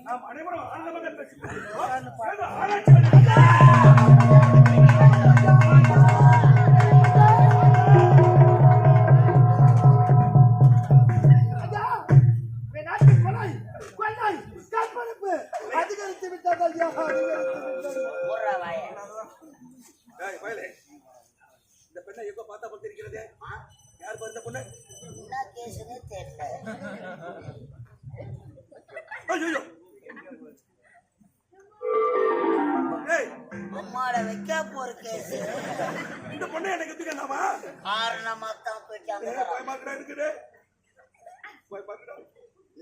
நாம் அனைவரும் ஆனந்தமாக பேசுகிறோம். அதிகரித்து விட்டார்கள். இந்த பெண்ணை எப்ப பார்த்தா பார்த்திருக்கிறது? யார் பார்த்த பொண்ணு? என்ன கேஸ்னே தெரியல. ஐயோ அம்மாட வைக்க போற கேஸ். இந்த பொண்ணை எனக்கு எதுக்குன்னாமா? காரணமா தான் போயிட்டாங்க.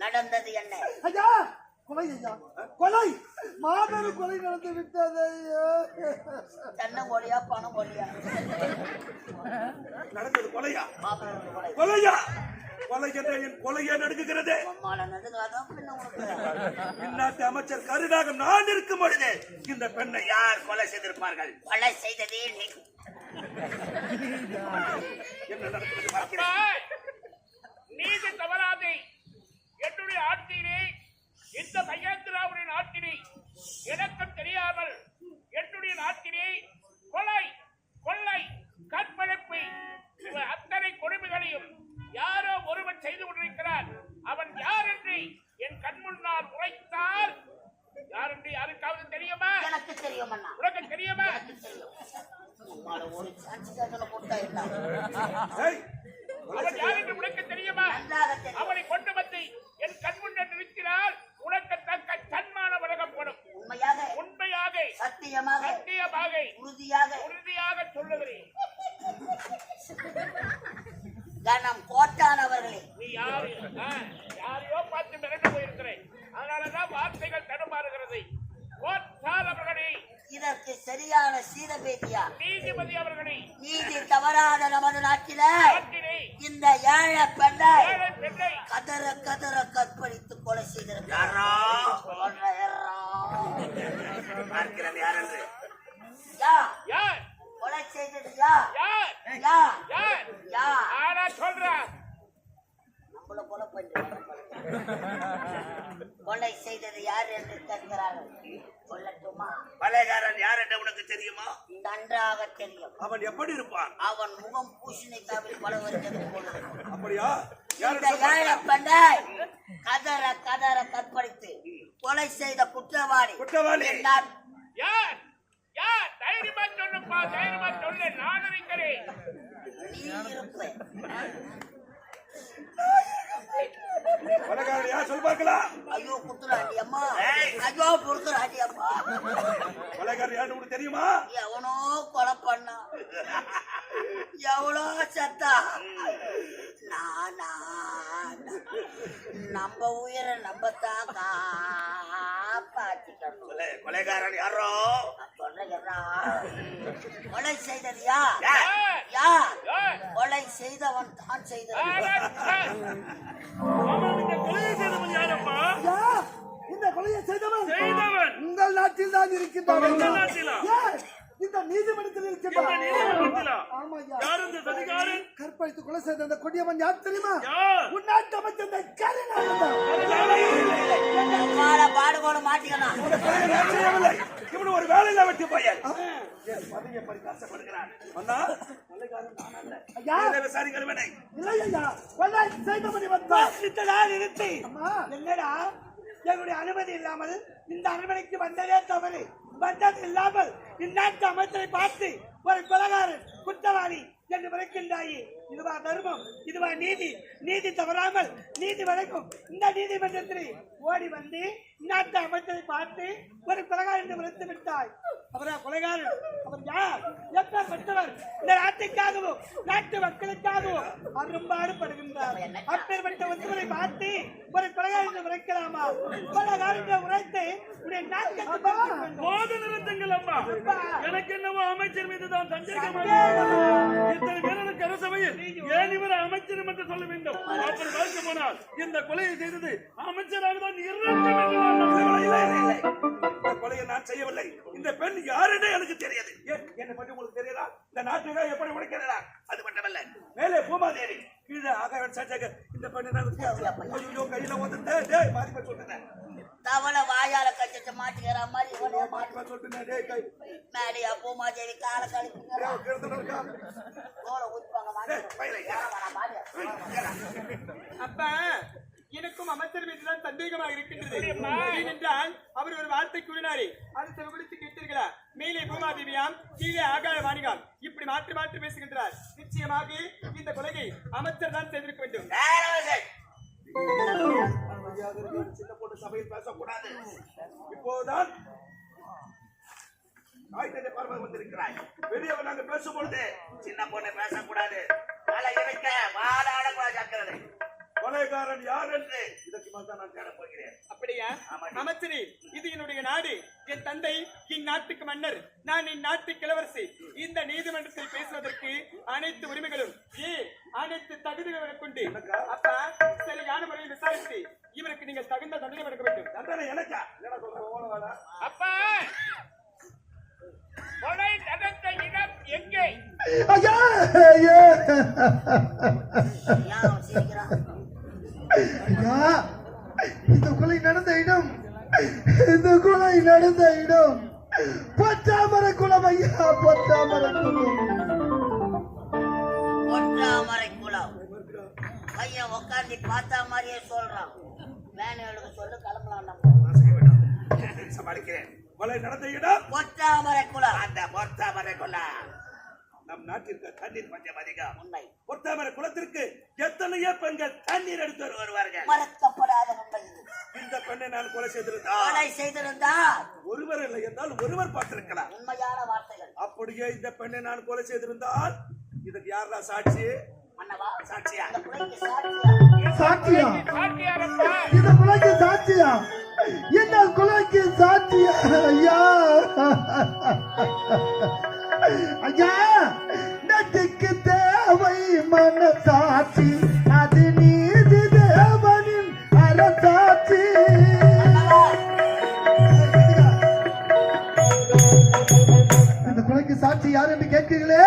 நடந்தது என்ன? ஐயா கொலை, ஐயா கொலை, மாபெரும் கொலை நடந்து விட்டது. தென்னை கொலையா பணம் கொலையா? நடந்தது கொலையா? மாபெரும் கொலை. கொலையா? கொலை என்ற என் கொலையே நடுங்குகிறது. இந்நாட்டு அமைச்சர் கருணாகம் நான் இருக்கும் பொழுது இந்த பெண்ணை யார் கொலை செய்திருப்பார்கள்? கொலை செய்ததே என்ன நடக்கிறது பார்க்கிறேன். நீதி தவறாதே. என்னுடைய ஆட்சியிலே இந்த மகேந்திராவுடைய நாட்டிலே எனக்கும் தெரியாமல் என்னுடைய நாட்டிலே கொலை, கொள்ளை, கற்பழிப்பு அத்தனை கொடுமைகளையும் யாரோ ஒருவன் செய்து கொண்டிருக்கிறார். அவன் யார் என்று என் கண் முன்னால் உரைத்தால் யார் என்று யாருக்காவது தெரியுமா? எனக்கு தெரியும். உனக்கு தெரியுமா? ஒரு சாட்சி போட்டா என்ன? அவன் யார் என்று உனக்கு தெரியுமா? அவனை கொண்டு வந்து என் கண் முன்னால் நிறுத்தினால் உனக்கு தக்க சன்மான வழங்கப்படும். உண்மையாக, உண்மையாக, சத்தியமாக, சத்தியமாக, உறுதியாக, உறுதியாக சொல்லுகிறேன். கணம் கோட்டானவர்களே, நீ யாரையோ பார்த்து மிரண்டு போயிருக்கிறேன். அதனாலதான் வார்த்தைகள் தடுமாறுகிறது. கோட்டால் அவர்களே, இதற்கு சரியான சீதபேதியா? நீதிபதி அவர்களே, நீதி தவறாத நமது நாட்டில இந்த ஏழை பெண்ணை கதற கதற கற்பழித்து கொலை செய்திருக்கிறார். கொலை செய்தது நம்மள கொலை பண்ணி கொலை செய்தது யார் என்று கேட்கிறார்கள். சொல்லட்டுமா? கொலைகாரன் யார் என்று உனக்கு தெரியுமா? நன்றாக தெரியும். அவன் எப்படி இருப்பான்? அவன் முகம் பூசணிக்காவில் பல வருகிறது போல. அப்படியா? இந்த ஏழை பெண்ணை கதற கதற கற்பழித்து கொலை செய்த குற்றவாளி யார்? யார்? தைரியமா சொல்லுப்பா, தைரியமா சொல்லு. நான் இருக்கிறேன். நீ இருப்ப. கொலைகாரன் யார் சொல் பார்க்கலாம். ஐயோ குத்துறாண்டி அம்மா, ஐயோ பொறுத்துறாண்டி அம்மா. கொலைகாரன் யார் உனக்கு தெரியுமா? எவனோ கொலை பண்ணா, எவ்வளோ சத்தா. நானா நம்ம உயிரை நம்பத்தான் காப்பாத்திக்கணும். கொலைகாரன் யாரோ? கொலை செய்தது யார்? கொலை செய்தவன் தான் செய்தவன். இந்த கொலையை செய்தவன் உங்கள் நாட்டில் தான் இருக்கின்றான். இந்த நீதிமன்றத்தில் இருக்கின்றான். கற்பழித்து கொலை செய்த அந்த கொடியவன் யார் தெரியுமா? உன்னாட்டு அமைச்சர் பாடுபோட மாட்டிக்கலாம். இவனு ஒரு வேலையில வெட்டி பையன் விசாரிக்கிறவனை என்னடா எங்களுடைய அனுமதி இல்லாமல் இந்த அரண்மனைக்கு வந்ததே தவறு. வந்தது இல்லாமல் இந்நாட்டு அமைச்சரை பார்த்து ஒரு கொலைகாரன் குற்றவாளி என்று விளக்கின்றாயே, இதுவா தர்மம்? இதுவா நீதி? நீதி தவறாமல் நீதி வழங்கும் இந்த நீதிமன்றத்தில் ஓடி வந்து இந்நாட்டு அமைச்சரை பார்த்து ஒரு கொலைகாரன் என்று விளத்து விட்டாய். அவரா கொலைகாரன்? அவர் யார்? எப்பேற்பட்டவர்? இந்த நாட்டுக்காகவும் நாட்டு மக்களுக்காகவும் அரும்பாடுபடுகின்றார். அப்பேற்பட்ட ஒருவரை பார்த்து ஒரு கொலைகாரன் என்று விளக்கலாமா? கொலைகாரன் உரைத்து உடைய நாட்டுக்கு போது நிறுத்துங்கள் அம்மா. எனக்கு என்னவோ அமைச்சர் மீது தான் சந்தேகமாக இத்தனை பேருக்கு அரசவையில் ஏன் இவர் அமைச்சர் என்று சொல்ல வேண்டும். அப்படி பார்க்க போனால் இந்த கொலையை செய்தது அமைச்சராக தான் கொலையை நான் செய்யவில்லை. இந்த பெண் யாருன்னு எனக்கு தெரியாது. என்னை பற்றி உங்களுக்கு தெரியாதா? இந்த நாட்டுல எப்படி உடைக்கிறதா? அது மட்டுமல்ல, மேலே பூமாதேவி கீழே ஆக இந்த பெண்ணு கையில வந்து மாறி சொல்றேன். தவளை வாய் மாட்டுக்கிற மாதிரி இவனே மாட்டு சொல்லிட்டு டேய் கை மேலையா பூமாதேவி கால கழிப்புங்கிற கேர்தல இருக்கா தோலை ஊத்துவாங்க மாட்டு அப்பா எனக்கும் அமைச்சர் மீதுதான் சந்தேகமாக இருக்கின்றது. ஏனென்றால் அவர் ஒரு வார்த்தை கூறினாரே, அது செவிடுத்து கேட்டீர்களா? மேலே பூமாதேவியாம், கீழே ஆகாய வாணிகாம், இப்படி மாற்றி மாற்றி பேசுகின்றார். நிச்சயமாக இந்த கொலையை அமைச்சர் தான் செய்திருக்க வேண்டும். சின்ன பொண்ணு சபையில் பேசக்கூடாது. இப்போதான் ஆய்தனை பார்வை வந்திருக்கிறாய். பெரியவன் நாங்க பேசும்பொழுது சின்ன பொண்ணு பேசக்கூடாது. தலை இறைக்க வாழாடக்கூடாது. ஜாக்கிரதை. கொலைகாரன் யார் என்று இதற்கு மேல் தான் நான் தேட போகிறேன். அப்படியா? அமைச்சரே, இது என்னுடைய நாடு. என் தந்தை இந்நாட்டுக்கு மன்னர், நான் இந்நாட்டு கிழவரசி. இந்த நீதிமன்றத்தில் பேசுவதற்கு அனைத்து உரிமைகளும் அனைத்து தகுதிகளும் கொண்டு அப்பா சரியான முறையில் விசாரித்து இவருக்கு நீங்கள் தகுந்த தண்டனை வழங்க வேண்டும். தண்டனை எனக்கா? என்ன சொல்ற? அப்பா கொலை நடந்த இடம் எங்கே? ஐயா ஐயா, இந்த கொலை நடந்த இடம், இந்த கொலை நடந்த இடம் பொற்றாமரை குளம். ஐயா, பொற்றாமரை குளம். பொற்றாமரை குளம். பையன் உட்காந்து பார்த்தா மாதிரியே சொல்றான். வேணுக்கு சொல்லு, கிளம்பலாம். நம்ம சமாளிக்கிறேன். கொலை நடந்த இடம் பொற்றாமரை குளம். அந்த பொற்றாமரை குளம் நம் நாட்டிற்கு தண்ணீர் பஞ்சம் அதிகம். உண்மை. பொற்றாமரை குளத்திற்கு எத்தனையோ பெண்கள் தண்ணீர் எடுத்து வருவார்கள். மறக்கப்படாத உண்மை இது. இந்த பெண்ணை நான் கொலை கொலை செய்திருந்தால் ஒருவர் இல்லை என்றால் ஒருவர் பார்த்திருக்கலாம். உண்மையான வார்த்தைகள். அப்படியே இந்த பெண்ணை நான் கொலை செய்திருந்தால் இதுக்கு யாரா சாட்சி? மன்னவா, சாட்சியா? இந்த கொலைக்கு சாட்சியா? சாட்சியா? சாட்சியாரப்பா இந்த கொலைக்கு சாட்சியா? இந்த கொலைக்கு சாட்சியா? ஐயா ஐயா, நட்டுக்கு தேவை மன சாட்சி, அது நீதி தேவனின் அரசாட்சி. இந்த கொலைக்கு சாட்சி யார் என்று கேட்கிறீர்களே?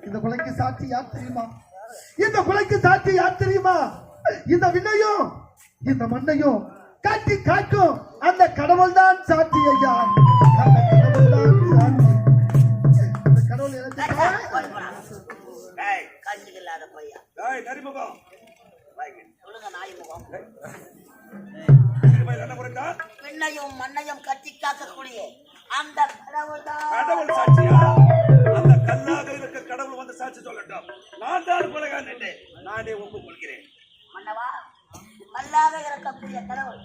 இந்த கொலைக்கு சாட்சி யார் தெரியுமா? இந்த கொலைக்கு சாட்சி யார் தெரியுமா? இந்த விண்ணையும் இந்த மண்ணையும் காட்டி காக்கும் அந்த கடவுள் தான் சாட்சி. ஐயா, அந்த கடவுள் தான் சாட்சி. அந்த கடவுள் கஞ்சிக்கு இல்லாத பையா. நரிமுகம் சொல்லுங்க நாய் முகம். என்ன முறைக்கா? விண்ணையும் மண்ணையும் கட்டி காக்கக்கூடிய அந்த கடவுள் தான். கடவுள் சாட்சியா? அந்த கல்லாக இருக்க கடவுள் வந்து சாட்சி சொல்லட்டும். நான் தான் கொலைகாரன் என்று நானே ஒப்புக்கொள்கிறேன். மன்னவா, கல்லாக இருக்கக்கூடிய கடவுள்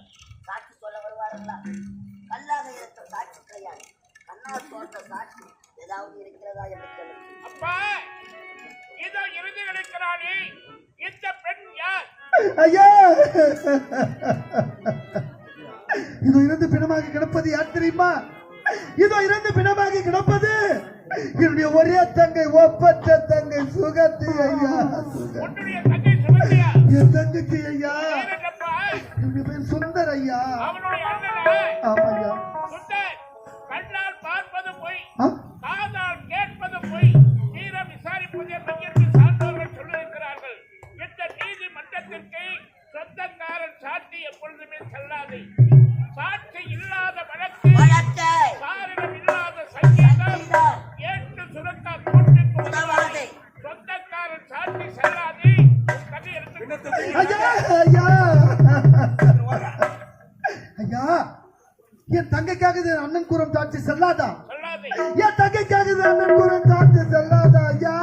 சாட்சி சொல்ல வருவார்களா? கல்லாக இருக்க சாட்சி கிடையாது. கண்ணால் தோன்ற சாட்சி ஏதாவது இருக்கிறதா என்று கேளுங்க. அப்பா இதோ இறுதி கிடைக்கிறானே இந்த பெண் யார்? ஐயா, இதோ இறந்து பிணமாக கிடப்பது யார் தெரியுமா? இதோ இறந்து பிணமாக கிடப்பது என்னுடைய ஒரே தங்கை, ஒப்பற்ற தங்கை சுகத்தி. ஐயா, உன்னுடைய தங்கை சுமதியா? என் தங்கைக்கு ஐயா, என்னப்பா என்னுடைய பேர் சுந்தர். ஐயா, அவனுடைய அண்ணனா? ஆமாய்யா. சுந்தர், கண்ணால் பார்ப்பது பொய், ஆ? காதால் கேட்பது பொய், தீர விசாரிப்பதே மையத்து சான்றோர்கள் சொல்லியிருக்கிறார்கள். இந்த நீதிமன்றத்திற்கு சொந்தக்காரன் சாட்சி எப்பொழுதுமே செல்லாது. சாட்சி இல்லாத வழக்கு, காரணம் இல்லாத சங்கீதம் ஏற்று சுரக்க கூட்டுக்கு உதவாது. சொந்தக்காரன் சாட்சி செல்லாது. கதை எடுத்து ஐயா, ஐயா, ஐயா, என் தங்கைக்காக இது அண்ணன் கூறும் சாட்சி செல்லாதா? சொல்லாது. என் தங்கைக்காக இது அண்ணன் கூறும் சாட்சி செல்லாதா? ஐயா,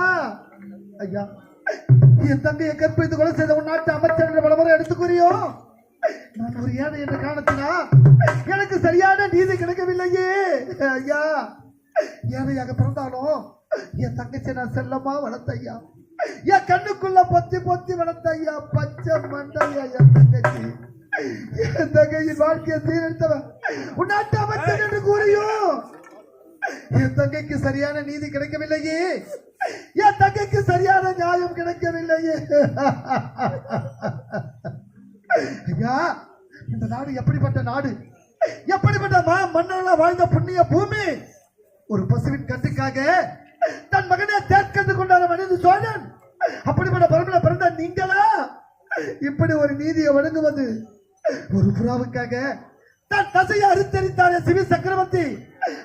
ஐயா, என் தங்கையை கற்பித்து கொலை செய்த உன் நாட்டு அமைச்சர் என்ற பலமுறை எடுத்துக்கூறியோ? நான் ஒரு ஏழை என்ற காரணத்தினா எனக்கு சரியான நீதி கிடைக்கவில்லையே. ஐயா, ஏழையாக பிறந்தாலும் என் தங்கச்சி நான் செல்லமா வளர்த்த ஐயா. என் கண்ணுக்குள்ள பொத்தி பொத்தி வளர்த்த ஐயா. பச்சை மண்டையா என் தங்கச்சி. என் தங்கையின் வாழ்க்கையை சீரழித்தவன் உன் நாட்டு அமைச்சர் என்று கூறியோ? என் தங்கைக்கு சரியான நீதி கிடைக்கவில்லையே. என் தங்கைக்கு சரியான நியாயம் கிடைக்கவில்லையே. ஐயா, இந்த நாடு எப்படிப்பட்ட நாடு, எப்படிப்பட்ட மன்னர்களால் வாழ்ந்த புண்ணிய பூமி. ஒரு பசுவின் கட்டுக்காக தன் மகனை தேர்ந்து கொண்டாட மனித சோழன். அப்படிப்பட்ட பரம்பரை பிறந்த நீங்களா இப்படி ஒரு நீதியை வழங்குவது? ஒரு புறாவுக்காக தன் தசையை அறுத்தரித்தாரே சிவி சக்கரவர்த்தி,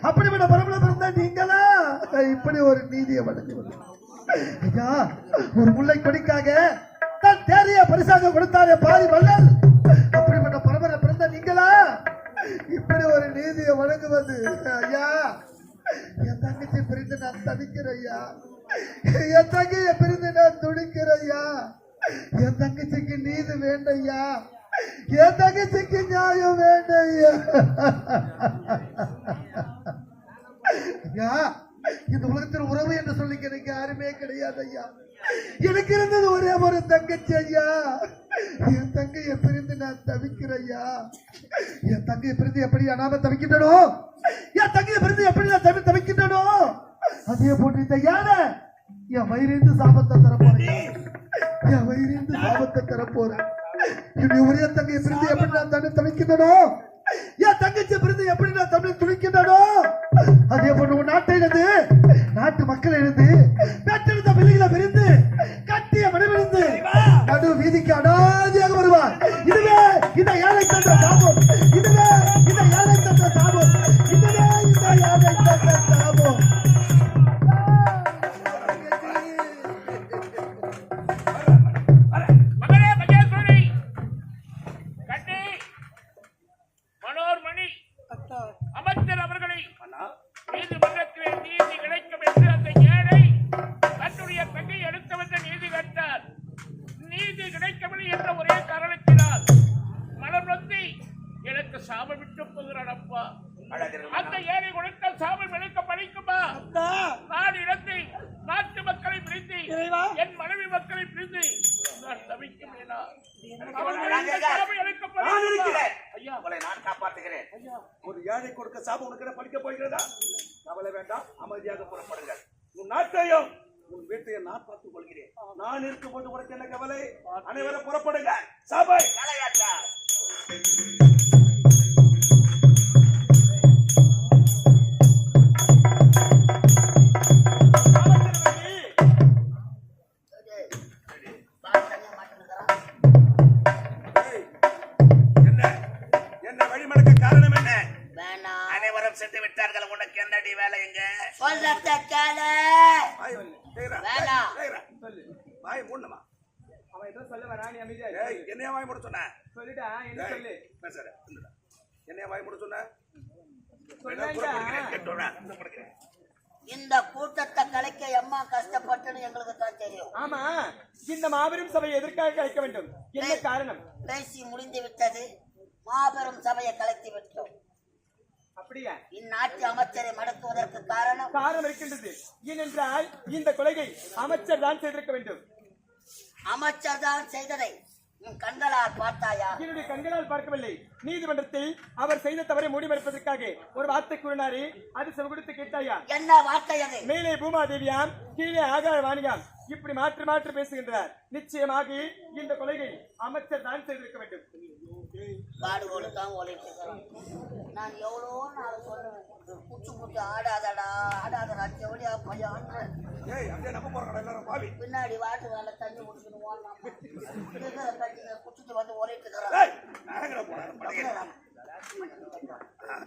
அப்படிப்பட்ட பரம்பரை பிறந்த நீங்களா இப்படி ஒரு நீதியை வழங்குவது? ஐயா, ஒரு முல்லை கொடிக்காக தன் தேரைய பரிசாக கொடுத்தாரே பாரி வள்ளல், அப்படிப்பட்ட பரம்பரை பிறந்த நீங்களா இப்படி ஒரு நீதியை வழங்குவது? ஐயா, என் தங்கச்சி பிரிந்து நான் தவிக்கிறேன் ஐயா, என் தங்கையை பிரிந்து நான் துடிக்கிறேன் ஐயா, என் தங்கச்சிக்கு நீதி வேண்டையா, என் தங்கச்சிக்கு நியாயம் வேண்டையா. ஐயா, இந்த உலகத்தில் உறவு என்று சொல்லிக்க எனக்கு யாருமே கிடையாது ஐயா. எனக்கு இருந்தது ஒரே ஒரு தங்கச்சி ஐயா. என் தங்கையை பிரிந்து நான் தவிக்கிறேன் ஐயா. என் தங்கையை பிரிந்து எப்படி நாம தவிக்கின்றனோ, என் தங்கையை பிரிந்து எப்படி நான் தவிக்கின்றனோ, அதே போன்று இந்த யானை என் வயிறிந்து சாபத்தை தரப்போறேன், என் வயிறிந்து சாபத்தை தரப்போறேன். என்னுடைய ஒரே தங்கையை பிரிந்து எப்படி நான் தவிக்கின்றனோ, என் தங்கச்சி பிரிந்து எப்படி நான் தமிழ் துணிக்கின்றனோ, அதே போன்று உன் நாட்டிலிருந்து நாட்டு மக்கள் இருந்து பெற்றிருந்த பிள்ளைகளை பிரிந்து கட்டிய மனைவிருந்து நடு வீதிக்கு அனாதியாக வருவார். இதுவே இந்த ஏழை தந்த சாபம், இதுவே இந்த ஏழை தந்த சாபம், இதுவே இந்த ஏழை தந்த சாபம். மகளே மகேஸ்வரி, கண்ணி, மனோர்மணி, அமைச்சர் அவர்களை நீதிமன்றத்திலே நீதி கிடைக்கும் என்று அந்த ஏழை தன்னுடைய தங்கை எடுத்து வந்த நீதி கண்டார். நீதி கிடைக்கவில்லை என்ற ஒரே காரணத்தினால் மனம் நொந்தி எனக்கு சாபம் விட்டு போகிறானப்பா. அந்த ஏழை கொடுத்த சாபம் எனக்கு பழிக்குமா? நான் இடத்தை நாட்டு மக்களை பிரிந்து என் மனைவி மக்களை பிரிந்து நான் தவிக்கும் நான் காப்பாற்றுகிறேன். ஒரு ஏழை கொடுக்க சாபம் உனக்கு படிக்க போகிறதா? கவலை வேண்டாம், அமைதியாக புறப்படுங்கள். உன் நாட்டையும் உன் வீட்டையும் நான் பார்த்துக் கொள்கிறேன். நான் இருக்கும்போது உனக்கு என்ன கவலை? அனைவரும் புறப்படுங்க. சபை தலையாட்டா. சென்று விட்டார்கள். உனக்கு என்னடி வேலை? எங்க என்னைய வாய் மூட சொன்ன? என்னைய வாய் மூட சொன்ன? இந்த கூட்டத்தை கலைக்க எம்மா கஷ்டப்பட்டுன்னு எங்களுக்கு தான் தெரியும். ஆமா, இந்த மாபெரும் சபையை எதற்காக கலைக்க வேண்டும்? என்ன காரணம்? பேசி முடிந்து விட்டது. மாபெரும் சபையை கலைத்து விட்டோம். அப்படியா? இந்நாட்டு அமைச்சரை மடக்குவதற்கு காரணம் இருக்கின்றது. ஏனென்றால் இந்த கொலையை அமைச்சர் தான் செய்திருக்க வேண்டும். அமைச்சர் தான் செய்ததை உன் கண்களால் பார்த்தாயா? என்னுடைய கண்களால் பார்க்கவில்லை. நீதிமன்றத்தில் அவர் செய்த தவறை மூடிமறைப்பதற்காக ஒரு வார்த்தை கூறினாரே, அது செவிடுத்து கேட்டாயா? என்ன வார்த்தை அது? மேலே பூமாதேவியாம், கீழே ஆகாய வாணியாம், இப்படி மாற்றி மாற்றி பேசுகின்றார். நிச்சயமாக இந்த கொலையை அமைச்சர் தான் செய்திருக்க வேண்டும். பாடுகோடு தான் ஒழித்துக்கிறோம். நான் எவ்வளோ நாள் சொல்லுவேன், குச்சு ஆடாதடா ஆடாதடா செவடியா பையன். பின்னாடி வாட்டு வேலை தண்ணி குடிக்கணும் குச்சிட்டு வந்து ஒழித்துக்கிறேன்.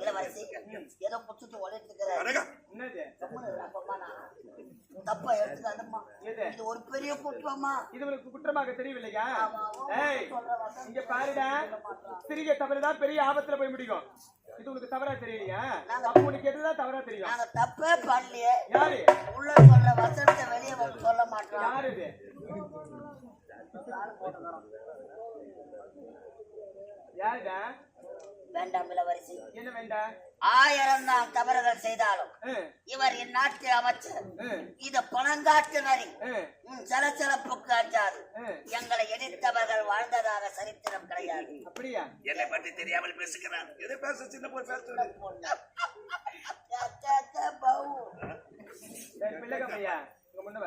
இளவரசி ஏதோ குச்சிட்டு ஒழித்துக்கிறேன். தப்பா எடுத்துக்காதம்மா, இது ஒரு பெரிய குற்றமா? இது உனக்கு குற்றமாக தெரியவில்லையா? இங்க பாருடா, சிறிய தவறுதான் பெரிய ஆபத்துல போய் முடியும். இது உனக்கு தவறா தெரியலையா? அப்ப உனக்கு எதுதான் தவறா தெரியும்? நாங்க தப்பே பண்ணலையே. யாரு உள்ள சொல்ல வசனத்தை வெளியே வந்து சொல்ல மாட்டோம். யாரு இது? யாருடா? வேண்டாம் இளவரசி. என்ன வேண்டாம்? 1000 தான் தவறுகள் செய்தாலும் இவர் இந்நாட்டு அமைச்சர். இது பணங்காட்டு நரி. சலசலப்புக்கு அஞ்சாது. எங்களை எதிர்த்தவர்கள் வாழ்ந்ததாக சரித்திரம் கிடையாது. அப்படியா? என்னை பற்றி தெரியாமல் பேசுகிறான். எதை பேச சின்ன போய் பேசுறது? பிள்ளைகம்மையா உங்க முன்னவ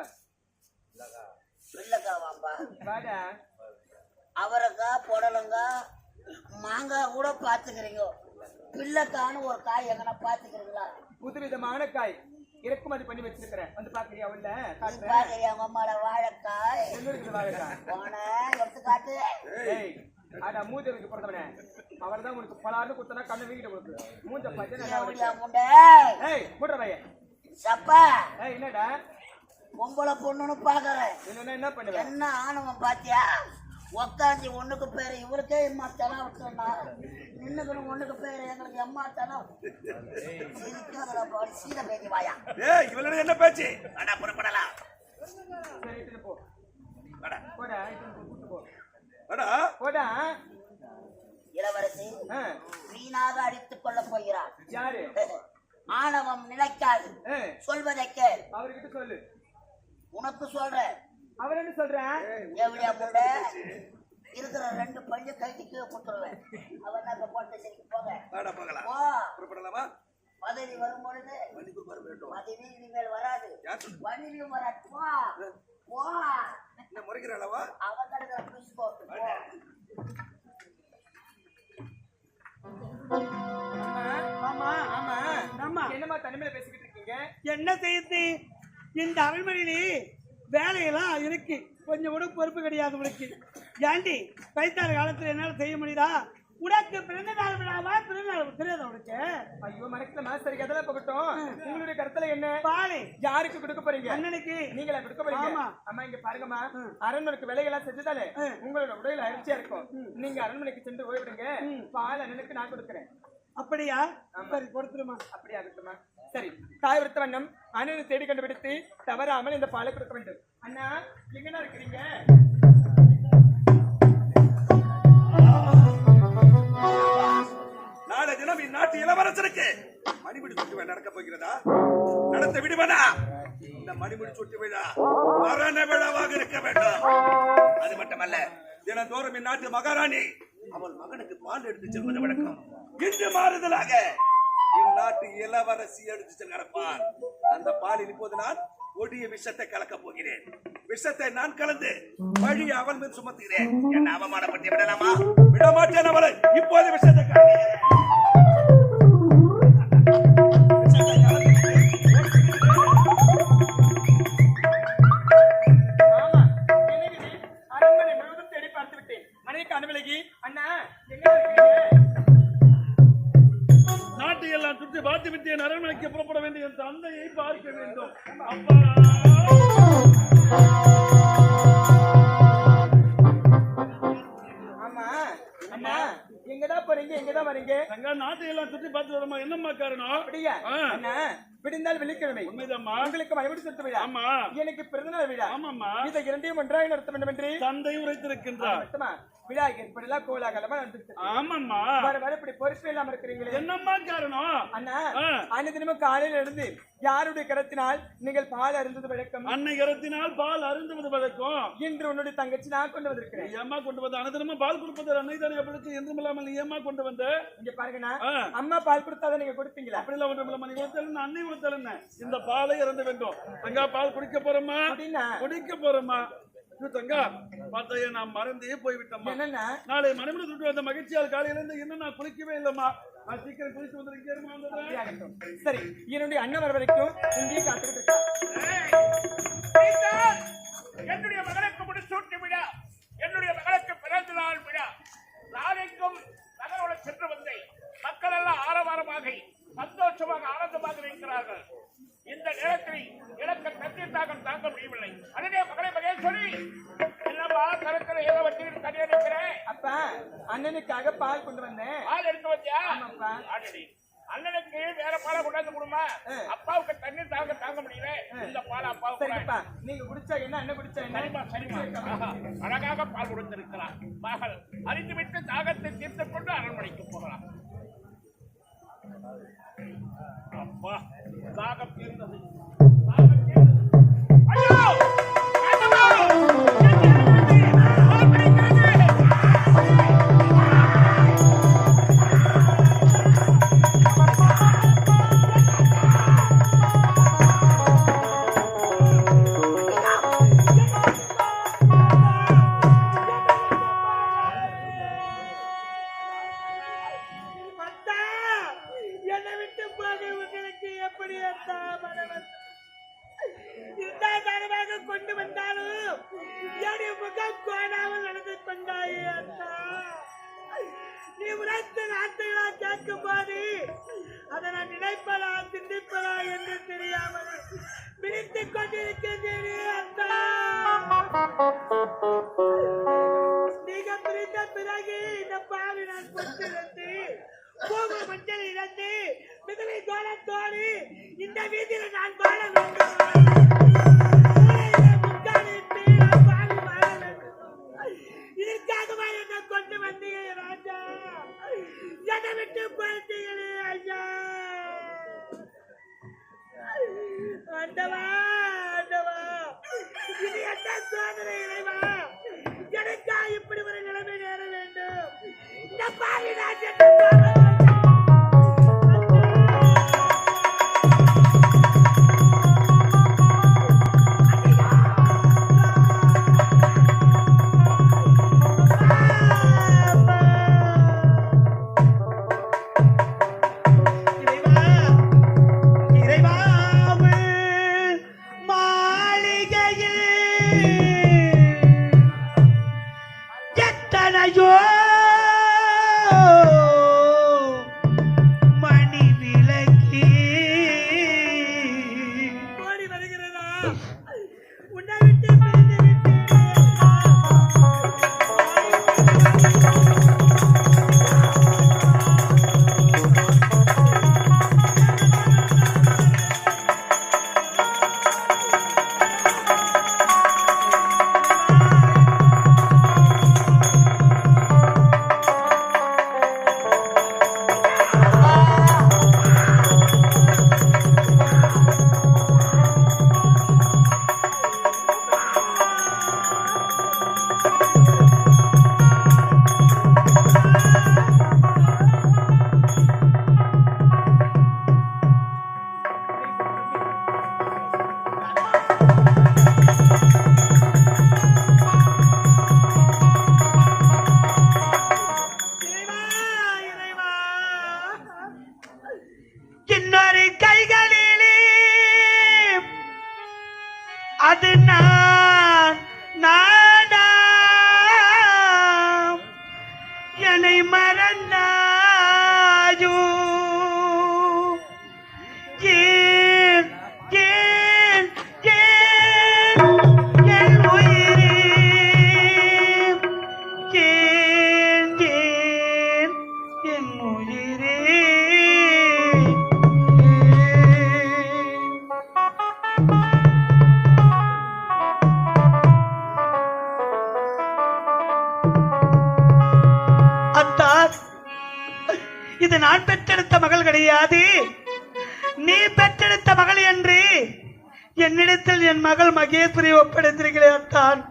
பிள்ளைக்காவாம்பா. வாடா. அவரைக்காய் புடலங்காய் மாங்காய் கூட பாத்துக்கிறீங்க. பிள்ளைக்கான்னு ஒரு காய் எங்கன்னா பாத்துக்கிறீங்களா? புதுவிதமான காய் இறக்குமதி பண்ணி வச்சிருக்கிறேன். வந்து பாக்குறியா? உள்ள பாக்குறியா? உங்க அம்மாட வாழைக்காய் வாழைக்காய் போன எடுத்து காட்டு. அட மூஞ்சலுக்கு பிறந்தவனே அவர்தான் உனக்கு பலாறு குத்தனா கண்ணு வீங்கிட்டு கொடுக்கு மூஞ்ச பச்சை எப்படியா முண்டை ஏய் மூட்ற பையன் சப்பா ஏய் என்னடா பொம்பளை பொண்ணுன்னு பாக்குறேன் இல்லன்னா என்ன பண்ணுவ என்ன ஆணவம் பாத்தியா உக்காஞ்சி ஒண்ணுக்கு பேரு இவருக்கே எம்மா தனம் விட்டுனா நின்னுக்கணும் ஒண்ணுக்கு பேரு எங்களுக்கு எம்மா தனம் சீத பேசி வாயா ஏய் இவளோட என்ன பேச்சு அடா புறப்படலாம் சரி இட்டுன்னு போ வாடா போடா இட்டுன்னு போ கூட்டு போ வாடா போடா இளவரசி ஆ, வீணாக அடித்துக் கொள்ள போகிறார் யாரு ஆணவம் நிலைக்காது ஆ, சொல்வதை கேள் அவர்கிட்ட சொல்லு உனக்கு சொல்றேன் அவர் என்ன சொல்றேன் எப்படியா முண்டை இருக்கிற 2 பஞ்சு கைட்டு கீழே கொடுத்துருவேன் அவன் என்ன போட்டு சரி போக வாடா போகலாம் போ புறப்படலாமா பதவி வரும் பொழுது மன்னிப்பு வர வேண்டும் பதவி இனிமேல் வராது யார் சொல்லு? வண்டியும் வராது போ போ என்ன முறைக்கிறாளவா அவன் தடுக்கிற புஷ் போட்டு போ ஆமா ஆமா ஆமா என்னமா தனிமையில பேசிக்கிட்டு இருக்கீங்க என்ன செய்யுது இந்த அரண்மனையிலே வேலையெல்லாம் இருக்கு கொஞ்சம் கூட பொறுப்பு கிடையாது உனக்கு ஏண்டி வயசான காலத்துல என்னால செய்ய முடியுதா உனக்கு பிறந்த நாள் விழாவா பிறந்த நாள் தெரியாதா உனக்கு ஐயோ மனசுல மனசு சரி அதெல்லாம் போகட்டும் உங்களுடைய கருத்துல என்ன பாலை யாருக்கு கொடுக்க போறீங்க அண்ணனுக்கு நீங்களா கொடுக்க போறீங்க ஆமா. அம்மா இங்க பாருங்கம்மா அரண்மனைக்கு வேலையெல்லாம் செஞ்சுதானே உங்களோட உடல் அரிசியா இருக்கும் நீங்க அரண்மனைக்கு சென்று ஓய்விடுங்க பால் அண்ணனுக்கு நான் கொடுக்குறேன் அப்படியா சரி கொடுத்துருமா அப்படி ஆகட்டுமா சரி தாய் விருத்த வண்ணம் அண்ணனை தேடி கண்டுபிடித்து தவறாமல் இந்த பாலை கொடுக்க வேண்டும் அண்ணா எங்கண்ணா இருக்கிறீங்க நாளை தினம் இந்நாட்டு இளவரசருக்கு மணிமுடி சுட்டு விழா நடக்க போகிறதா நடத்த விடுவனா இந்த மணிமுடி சுட்டு விழா மரண விழாவாக இருக்க வேண்டும் அது மட்டுமல்ல தினந்தோறும் இந்நாட்டு மகாராணி அவள் மகனுக்கு பால் எடுத்து செல்வது வழக்கம் இன்று மாறுதலாக இந்நாட்டு இளவரசி எடுத்து செல்கிற பால் அந்த பாலில் இப்போது நான் கொடிய விஷத்தை கலக்க போகிறேன் விஷத்தை நான் கலந்து வழி அவள் மேல் சுமத்துகிறேன் என்ன அவமானப்பட்டு விடலாமா விடமாட்டேன் அவளை இப்போது விஷத்தை கலக்கிறேன் ஆமா என்னது அரண்மனை முழுவதும் தேடி பார்த்து விட்டேன் மனைவிக்கு அனுமதி அண்ணா எங்க இருக்கீங்க நாட்டை எல்லாம் சுற்றி பார்த்து விட்டு என் அரண்மனைக்கு புறப்பட வேண்டிய என் தந்தையை பார்க்க வேண்டும் அப்பா ஆமா அண்ணா எங்கதான் போறீங்க எங்கதான் வரீங்க தங்க நாட்டை எல்லாம் சுற்றி பார்த்து வரமா என்னம்மா காரணம் அப்படியா அண்ணா விடிந்தால் வெள்ளிக்கிழமை உண்மைதாம்மா உங்களுக்கு மறுபடி சுத்த விழா ஆமா எனக்கு பிறந்தநாள் விழா ஆமாம்மா இதை இரண்டையும் ஒன்றாக நடத்த வேண்டும் என்று தந்தை உரைத்திருக்கின்றார் மட்டுமா விழா இப்படிலாம் கோலாகலமா நடந்துச்சு ஆமாம்மா வர வர இப்படி பொறுப்பு இல்லாம இருக்கிறீங்களே என்னம்மா காரணம் அண்ணா அன்னைதினமும் காலையில இருந்து யாருடைய கரத்தினால் நீங்கள் பால் அருந்தது வழக்கம் அன்னை கரத்தினால் பால் அருந்துவது வழக்கம் இன்று உன்னுடைய தங்கச்சி நான் கொண்டு வந்திருக்கிறேன் ஏமா கொண்டு வந்த அனந்தரமா பால் கொடுப்பது அன்னை தானே அப்படி என்றும் இல்லாமல் நீ ஏமா கொண்டு வந்த இங்க பாருங்கண்ணா அம்மா பால் கொடுத்தாதான் நீங்க கொடுப்பீங்களா அப்படி எல்லாம் ஒன்றும் மணி கொடுத்தல் அன்னை கொடுத்தல் இந்த பாலை இறந்து வேண்டும் தங்கா பால் குடிக்க போறோமா அப்படின்னா குடிக்க போறோமா தங்கா பார்த்தைய நான் மறந்தே போய்விட்டோம்மா என்னன்னா நாளை மனைவி சுட்டு வந்த மகிழ்ச்சியால் காலையில இருந்து இன்னும் நான் குளிக்கவே இல்லம்மா நான் சீக்கிரம் குளிச்சு வந்து இங்கே வந்துடுறேன் ஆகட்டும். சரி என்னுடைய அண்ணன் வர வரைக்கும் இங்கேயே காத்துக்கிட்டு இருக்கேன். என்னுடைய மகளுக்கு முடிசூட்டு விழா என்னுடைய மகளுக்கு பிறந்த நாள் விழா நாளைக்கும் நகரோட சென்று வந்தேன் மக்கள் எல்லாம் ஆரவாரமாக சந்தோஷமாக ஆனந்தமாக இருக்கிறார்கள் இந்த நேரத்தில் எனக்கு தண்ணீர் தாகம் தாங்க முடியவில்லை அதே மகளை மகேஸ்வரி என்னப்பா கருத்துல ஏதோ வச்சு தனியா நிற்கிறேன் அப்பா அண்ணனுக்காக பால் கொண்டு வந்தேன் பால் எடுத்து வச்சியா ஆமாப்பா. ஆல்ரெடி அண்ணனுக்கு வேற பாலை கொண்டாந்து கொடுமா அப்பாவுக்கு தண்ணீர் தாங்க முடியல இந்த பாலை அப்பாவுக்கு சரிப்பா நீங்க குடிச்சா என்ன அண்ணன் குடிச்சா சரிமா என்ன சரிமா ஆஹா, அழகாக பால் கொடுத்திருக்கிறார் மகள் அறிந்துவிட்டு தாகத்தை தீர்த்துக் கொண்டு அரண்மனைக்கு போகலாம் அப்பா தாகம் தீர்ந்தது தாகம் தீர்ந்தது. ஐயோ! ஆண்டவா! பால் பிடிக்கிறது! அத்தா, என்னை விட்டு போக உங்களுக்கு எப்படி அத்தா மனம் வார்த்தைகளா கேட்கும் போது அதை நான் நினைப்பதா சிந்திப்பதா என்று தெரியாமல் பிடித்துக் கொண்டிருக்கின்றேன். நீங்க பிரிந்த பிறகு இந்த பாவி நான் பொற்றிருந்து பூம மஞ்சள் இழந்து மிதவை தோழத்தோடு இந்த வீதியில நான் வாழ வேண்டும். முக்காலிட்டு நான் பாவி வாழ வேண்டும். இதற்காகவா என்ன கொண்டு வந்தீங்க ராஜா? என்னை விட்டு போயிட்டீங்களே ஐயா. ஆண்டவா ஆண்டவா, இது என்ன சோதனை இறைவா? எனக்கா இப்படி ஒரு நிலைமை நேர வேண்டும்? இந்த பாவி ராஜ்யத்தை அது நானா என்னை மறந்தாயோ? ஏன் ஏன் ஏன் என் உயிரே, ஏன் ஏன் என் உயிரே. இது நான் பெற்றெடுத்த மகள் கிடையாது, நீ பெற்றெடுத்த மகள் என்று என்னிடத்தில் என் மகள் மகேஸ்வரி ஒப்படைத்திருக்கிறேன்.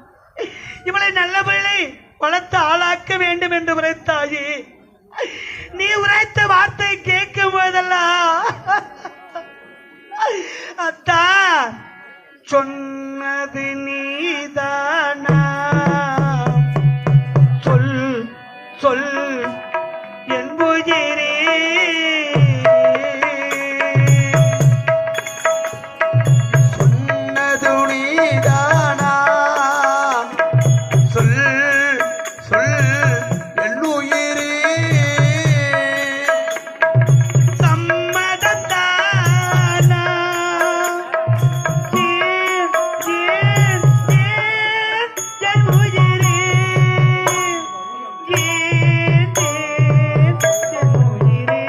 இவளை நல்ல முறையை வளர்த்து ஆளாக்க வேண்டும் என்று உரைத்தாயே. நீ உரைத்த வார்த்தை கேட்கும் போதெல்லாம் அத்தான் சொன்னது நீதானா? சொல் சொல் என் உயிரே, சொன்னது நீதானா? சொல் சொல் என் உயிரே. சம்மதத்தானா? ஏன் ஏன் ஏன் என் உயிரே, ஏன் ஏன் என் உயிரே.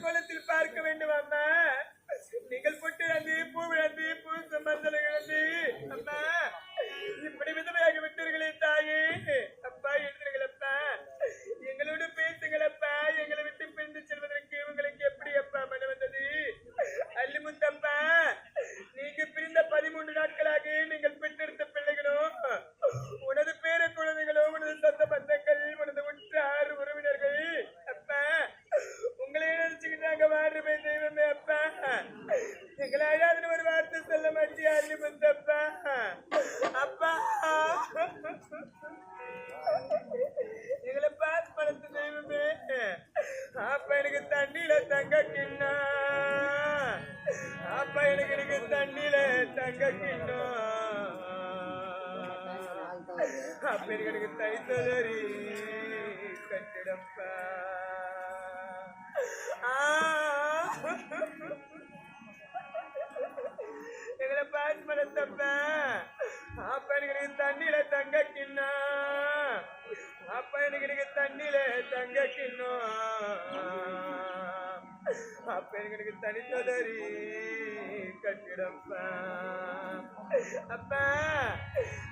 கோலத்தில் பார்க்க வேண்டும் அம்மா. நீங்கள் பொட்டு இழந்து பூ விழந்து பூ சம்பந்தம் இழந்து அம்மா இப்படி விதவையாக விட்டீர்களே தாயே. அப்பா எழுதுங்களப்பா, எங்களோடு பேசுங்களப்பா. எங்களை விட்டு பிரிந்து செல்வதற்கு உங்களுக்கு எப்படி அப்பா மன வந்தது? அல்லிமுத்தப்பா, நீங்க பிரிந்த 13 நாட்களாக நீங்கள் பெற்றெடுத்த பிள்ளைகளும் உனது பேர குழந்தைகளும் உனது சொந்த பந்தங்கள் உனது உற்றார் உறவினர்கள் அப்பா உங்களே நினைச்சுக்கிட்டாங்க. வாடுமே தெய்வமே அப்பா, எங்களை அழாதுன்னு ஒரு வார்த்தை சொல்ல மாட்டியா அல்லிமுத்தப்பா? அப்பா எங்களை பாஸ் படுத்த தெய்வமே. அப்பா எனக்கு தண்ணியில தங்க கிண்ணா, அப்பா எனக்கு தண்ணியில தங்க கிண்ணா, அப்பா எனக்கு தைத்தலரி கட்டிடப்பா. எங்களை பாஸ் படுத்தப்பா. அப்பா எனக்கு தண்ணியில தங்க கிண்ணா, அப்பா எனக்கு தண்ணியில தங்க கிண்ணா, அப்ப எனக்கு தனித்தொடரி கட்டிடப்பா. அப்பா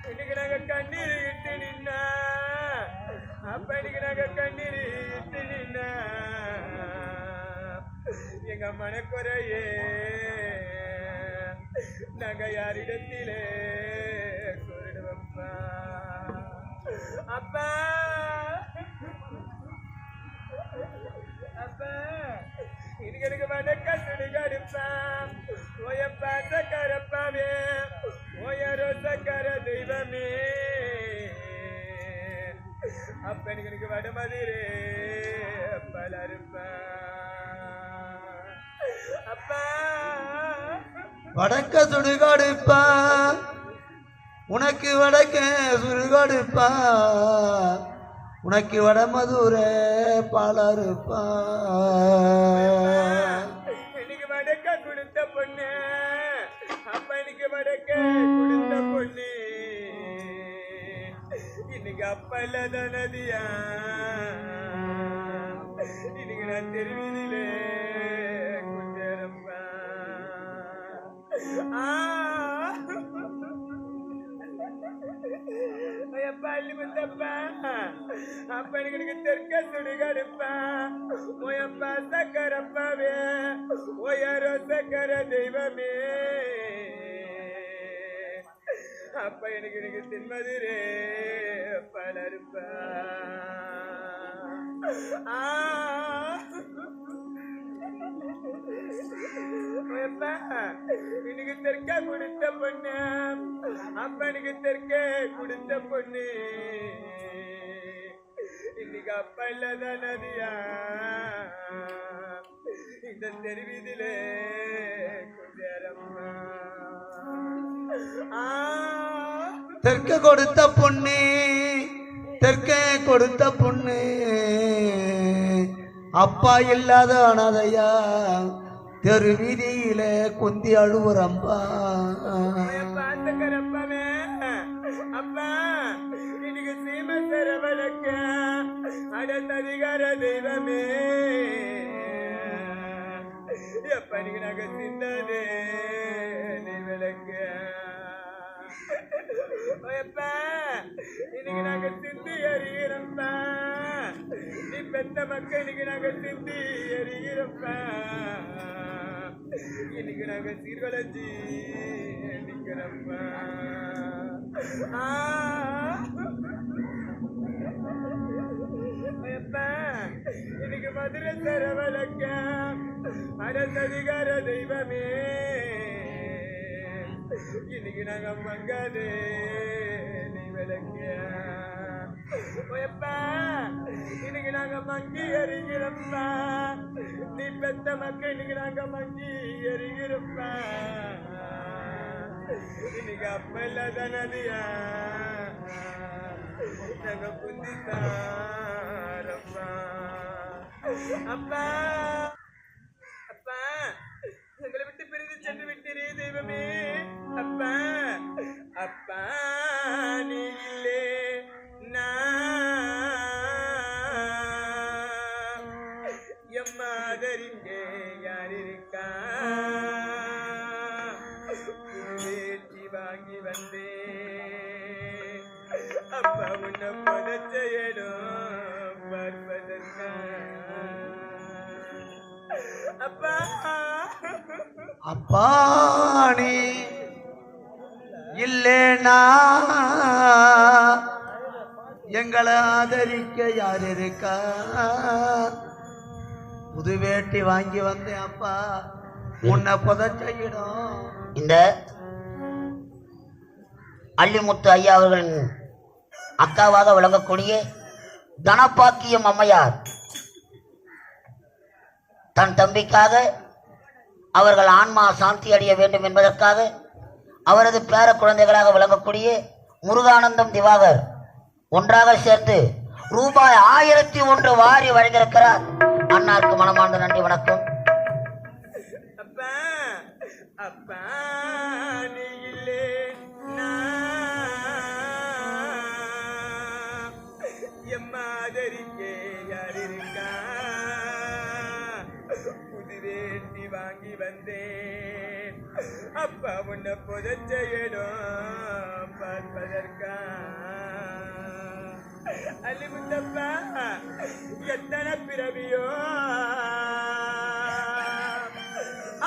இன்னைக்கு நாங்க கண்ணீர் இட்டு நின்னா, அப்ப இன்னைக்கு நாங்க கண்ணீர் இட்டு நின்னா எங்க மனக்குறையே நாங்க யாரிடத்திலே கூறிடுவப்பா. அப்பா அப்பா இன்னைக்கு எனக்கு வணக்க சுடுகடுப்பா. ஓயப்பா சக்கரப்பாவே, ஓயரோ சக்கர தெய்வமே. அப்ப எனக்கு வடமதிரே பலருப்பா. அப்பா வடக்க சுடுகாடுப்பா, உனக்கு வடக்க சுடுகாடுப்பா, உனக்கு வடமதுர பாலருப்பா. இன்னைக்கு வடக்க கொடுத்த பொண்ணு, அப்ப இன்னைக்கு வடக்க கொடுத்த பொண்ணு, இன்னைக்கு அப்ப இல்லாத நதியா, இன்னைக்கு நான் தெருவிலே குஞ்சரப்பா. அல்லிமுத்தப்பா, அப்ப எனக்கு தெற்க சுடுகடுப்பா. ஓயப்பா சக்கரப்பாவே, ஓயரோ சக்கர தெய்வமே. அப்ப எனக்கு தின்மதிரே பலருப்பா. இன்னைக்கு தெற்க கொடுத்த பொண்ணு, அப்ப எனக்கு தெற்க கொடுத்த பொண்ணு, இன்னைக்கு அப்ப இல்லாத நதியா இந்த தெருவிதிலே கொஞ்சரம்மா. தெற்க கொடுத்த பொண்ணு, தெற்க கொடுத்த பொண்ணு, அப்பா இல்லாத அனாதையா தெரு வீதியில குந்தி அழுவுறம்பா. பாத்துக்கிறப்பவே அப்பா இன்னைக்கு சீம சரவழக்க அடுத்ததிகார தெய்வமே. எப்ப நீங்க நாங்க சிந்ததே நீ விளக்க. எப்பா இன்னைக்கு நாங்க சிந்தி எறிகிறப்பா, நீ பெத்த மக்கள் இன்னைக்கு நாங்க சிந்தி எறிகிறப்பா. இன்னைக்கு நாங்க சீர்வளைஞ்சி நிக்கிறப்பா. இன்னைக்கு மதுரை சரவழக்க அரசதிகார தெய்வமே. இன்னைக்கு நாங்க மங்காதே நீ விளக்க. இன்னைக்கு நாங்க மங்கி எறிகிறப்பா, நீ பெத்த மக்கள் இன்னைக்கு நாங்க மங்கி எறிகிறப்பா. இன்னைக்கு அப்ப இல்லாத நதியா நாங்க புந்தித்தாரப்பா. அப்பா அப்பா எங்களை விட்டு பிரிந்து சென்று விட்டீரே தெய்வமே. அப்பா அப்பா நீ இல்லே நான் எம்மாதரிங்கே இருக்கா வேட்டி வாங்கி வந்தே அப்பா உன்னை புதைச்ச இடம் பார்ப்பதற்கா அப்பா அப்பாணி இல்லேனா எங்களை ஆதரிக்க யார் இருக்கா? புது வேட்டி வாங்கி வந்தேன் அப்பா, உன்னை புதைச்ச இடம். இந்த அள்ளிமுத்து ஐயா அவர்களின் அக்காவாக விளங்கக்கூடிய தனபாக்கியம் அம்மையார் தன் தம்பிக்காக அவர்கள் ஆன்மா சாந்தி அடைய வேண்டும் என்பதற்காக அவரது பேர குழந்தைகளாக விளங்கக்கூடிய முருகானந்தம் திவாகர் ஒன்றாக சேர்ந்து ரூபாய் 1001 வாரி வழங்கியிருக்கிறார். அண்ணாருக்கு மனமார்ந்த நன்றி, வணக்கம். அப்பா அப்பா நீ இல்லே எம்மாதரிக்கே யார் இருக்கா? புது வேட்டி வாங்கி வந்தேன் அப்பா உன்னை புதைச்ச இடம் பார்ப்பதற்கா அள்ளிமுத்தப்பா எத்தனை பிறவியோ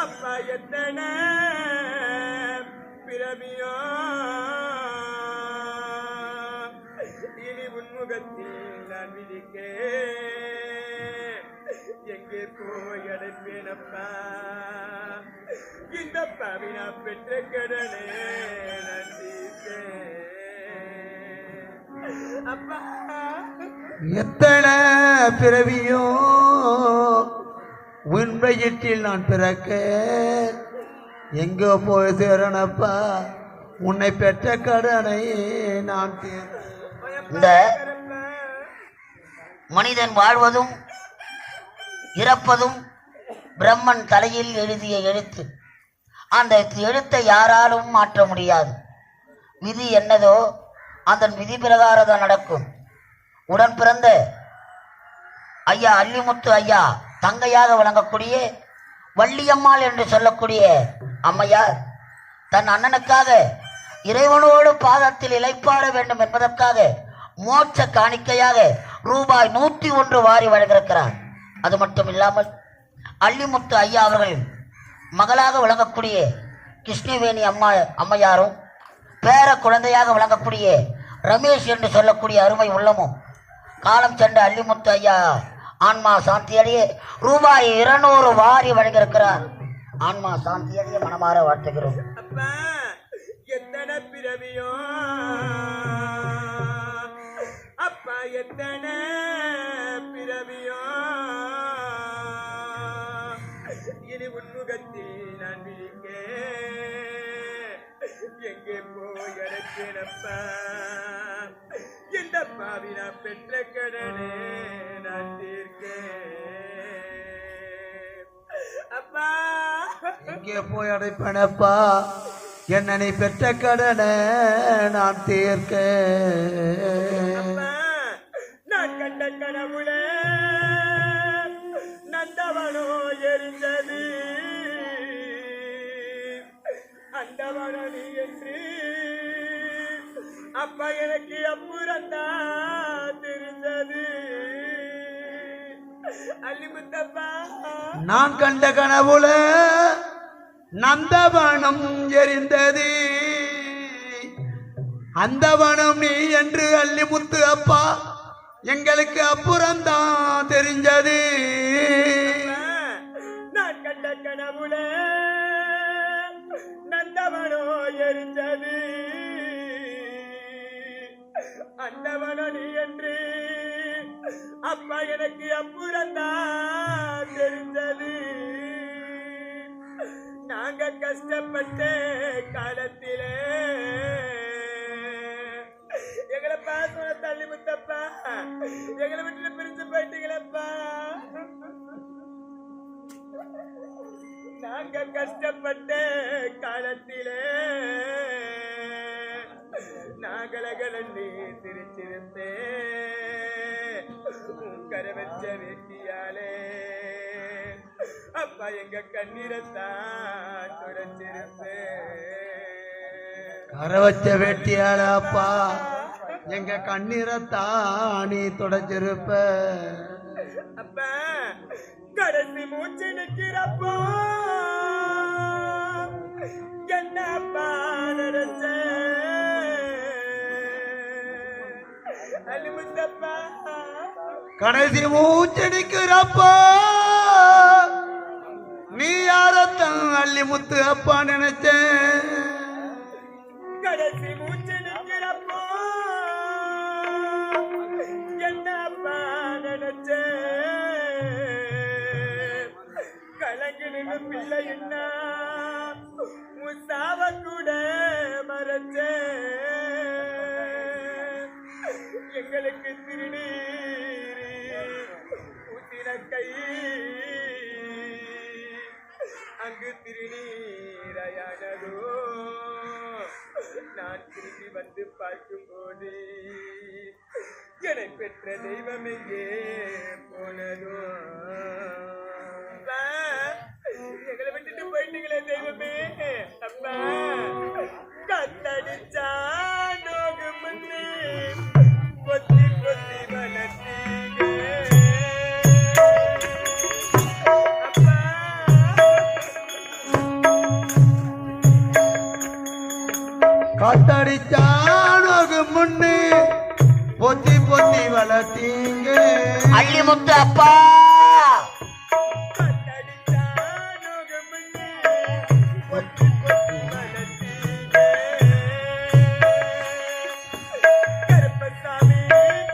அப்பா எத்தனை பிறவியோ இனி உன்முகத்தில் நான் விதிக்கே எங்கே போய் அடைப்பேனப்பா இந்த பாவினா பெற்ற கடனே நன்றி அப்பா. எத்தனை பிறவியோ உன் வயிற்றில் நான் பிறக்க எங்கோ போய் சேரனப்பா உன்னை பெற்ற கடனை நான் இந்த மனிதன் வாழ்வதும் இறப்பதும் பிரம்மன் தலையில் எழுதிய எழுத்து. அந்த எழுத்தை யாராலும் மாற்ற முடியாது. விதி என்னதோ அதன் விதி பிரகாரம் தான் நடக்கும். உடன் பிறந்த ஐயா அள்ளிமுத்து ஐயா தங்கையாக விளங்கக்கூடிய வள்ளியம்மாள் என்று சொல்லக்கூடிய அம்மையார் தன் அண்ணனுக்காக இறைவனோடு பாதத்தில் இளைப்பாட வேண்டும் என்பதற்காக மோட்ச காணிக்கையாக ரூபாய் 101 வாரி வழங்கியிருக்கிறார். அது மட்டும் இல்லாமல் அள்ளிமுத்து ஐயா அவர்கள் மகளாக விளங்கக்கூடிய கிருஷ்ணவேணி அம்மையாரும் பேர குழந்தையாக விளங்கக்கூடிய ரமேஷ் என்று சொல்லக்கூடிய அருமை உள்ளமும் காலம் சென்ற அள்ளிமுத்து ஐயா ஆன்மா சாந்தி அடைய ரூபாய் 200 வாரி வழங்கியிருக்கிறார். ஆன்மா சாந்தி அடைய மனமாற வாழ்த்துகிறோம். அப்பா எத்தனை பிறவியோ அப்பா எத்தனை பிறவியோ இனி உன்முகத்தில் நான் விழிக்கே எங்கே போய் அடைப்பேனப்பா இந்த பாவினா பெற்ற கடனே நான் தீர்க்கேன் அப்பா. எங்கே போய் அடைப்பனப்பா என்ன நீ பெற்ற கடனை நான் தீர்க்க. நான் கண்ட கனவுல நந்தவனோ எரிஞ்சது அந்தவனோ நீ என்று அப்பா எனக்கு அப்புறந்தா தெரிஞ்சது அள்ளிமுத்தப்பா. நான் கண்ட கனவுல நந்தவனம் எரிந்தது அந்த வனம் நீ என்று அள்ளிமுத்து அப்பா எங்களுக்கு அப்புறம்தான் தெரிஞ்சது. நான் கண்ட கனவுல நந்தவனோ எரிஞ்சது அந்தவனோ நீ என்று அப்பா எனக்கு அப்புறம்தான் தெரிஞ்சது. நாங்க கஷ்டப்பட்ட காலத்திலே எங்களை பாச தள்ளி முத்தப்பா எங்களை வீட்டுல பிரிஞ்சு போயிட்டீங்களப்பா. நாங்க கஷ்டப்பட்ட காலத்திலே நாகலகலன்னு சிரிச்சிருந்தே கரை வச்ச வேட்டியாலே அப்பா எங்க கண்ணீரத்தான் துடைச்சிருப்பேன். கரை வச்ச வெட்டியால அப்பா எங்க கண்ணீரத்தான் நீ தொடச்சிருப்ப. அப்பா கடைசி மூச்சு நிக்கிறப்போ என்னப்பா நினைச்ச அலிமுத்தப்பா கடைசி மூச்சடிக்கிறப்பா நீ யாரத்தான் அள்ளி முத்து அப்பா நினைச்சேன். கடைசி மூச்சு நிக்கிறப்போ என்னப்பா நினைச்ச கலங்கின பிள்ளைன்னா உன் சாவ கூட மறைச்ச எங்களுக்கு திருநீர் ஊத்தின கை அங்கு திருநீரையானதோ நான் திரும்பி வந்து பார்க்கும்போது என்னை பெற்ற தெய்வம் எங்கே போனதோ. அப்பா, எங்களை விட்டுட்டு போயிட்டீங்களே தெய்வமே. அப்பா கத்தடிச்சா நோகு முன்னே கொத்தி கொத்தி வளர்த்தீங்க. அப்பா காத்தடிச்சானோகு முன்னே பொத்தி பொத்தி வளர்த்தீங்க. அள்ளிமுத்து அப்பா கத்தடிச்சா நோகு முன்னே கொத்தி கொத்தி வளர்த்தீங்க. கருப்பசாமி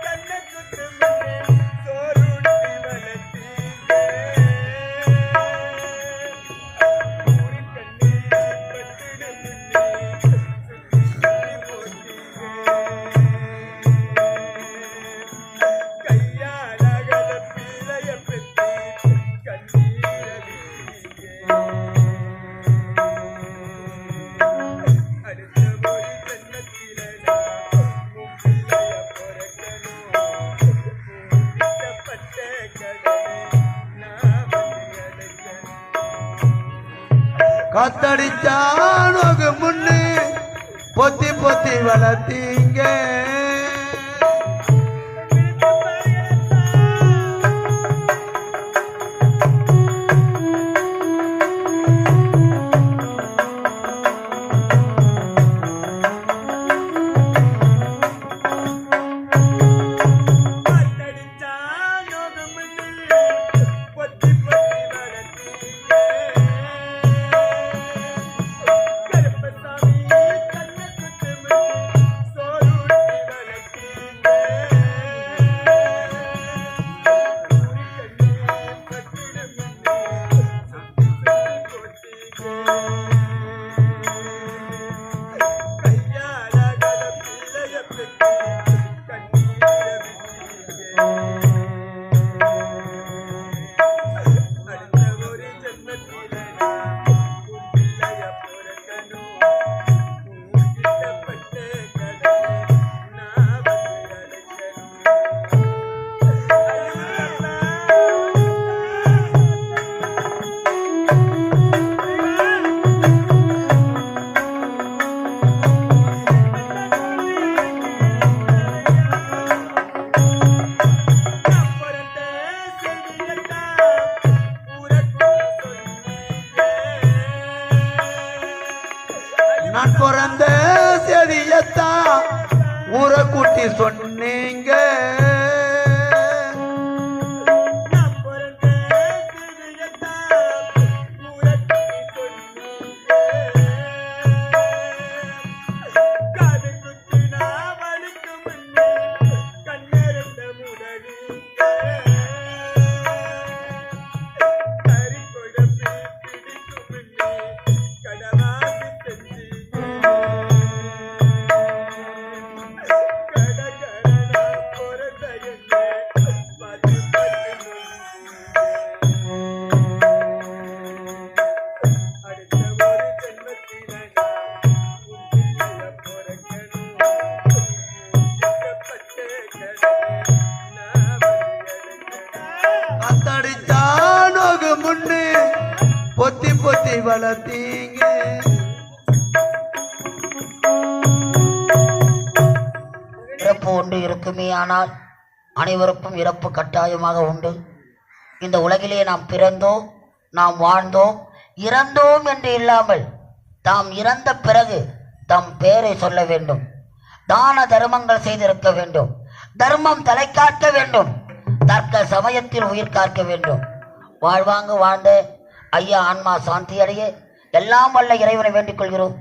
கண்ணை குத்து முன்னே சோறுட்டி வளர்த்தீங்க. ஊரி கண்ணே பட்டுடு முன்னே கையாலாகத பிள்ளைய பெற்று கண்ணீரடித்தீங்க. அடுத்த மொழி ஜன்னத்தில உன் பிள்ளைய பொறக்கணும். மூடிக்கப்பட்ட கடலை நான் வந்து அடைக்கணும். காத்தடிச்சானோகு முன்னே பொத்தி பொத்தி வளர்த்தீங்க. கத்தடிச்சா நோகு முன்னே பொத்தி பொத்தி வளர்த்தீங்க. கருப்பசாமி கண்ணை குத்து முன்னே சோறுட்டி வளர்த்தீங்க. ஊரி கண்ணே பட்டுடு முன்னே சுத்தி போட்டீங்க. கையாலாகத பிள்ளைய பெற்று கண்ணீரை விட்டீங்க. அடுத்த ஒரு ஜென்மத்தில உன் பிள்ளைய பொறக்கணும். மூடிக்கப்பட்ட கடலை நான் வந்து அடைக்கணும். நான் பிறந்த செடியத்தான் ஊரை கூட்டி சொன்னீங்க. கடகரணா பெத்தி வளர்த்தீங்க இறப்பு ஒன்று இருக்குமே, ஆனால் அனைவருக்கும் இறப்பு கட்டாயமாக உண்டு. இந்த உலகிலே நாம் பிறந்தோம், நாம் வாழ்ந்தோம், இறந்தோம் என்று இல்லாமல் தாம் இறந்த பிறகு தம் பெயரை சொல்ல வேண்டும். தான தர்மங்கள் செய்திருக்க வேண்டும். தர்மம் தலை காக்க வேண்டும். தர்க்க சமயத்தில் உயிர் காக்க வேண்டும். வாழ்வாங்கு வாழ்ந்த ஐயா ஆன்மா சாந்தி அடைய எல்லாம் வல்ல இறைவனை வேண்டிக் கொள்கிறோம்.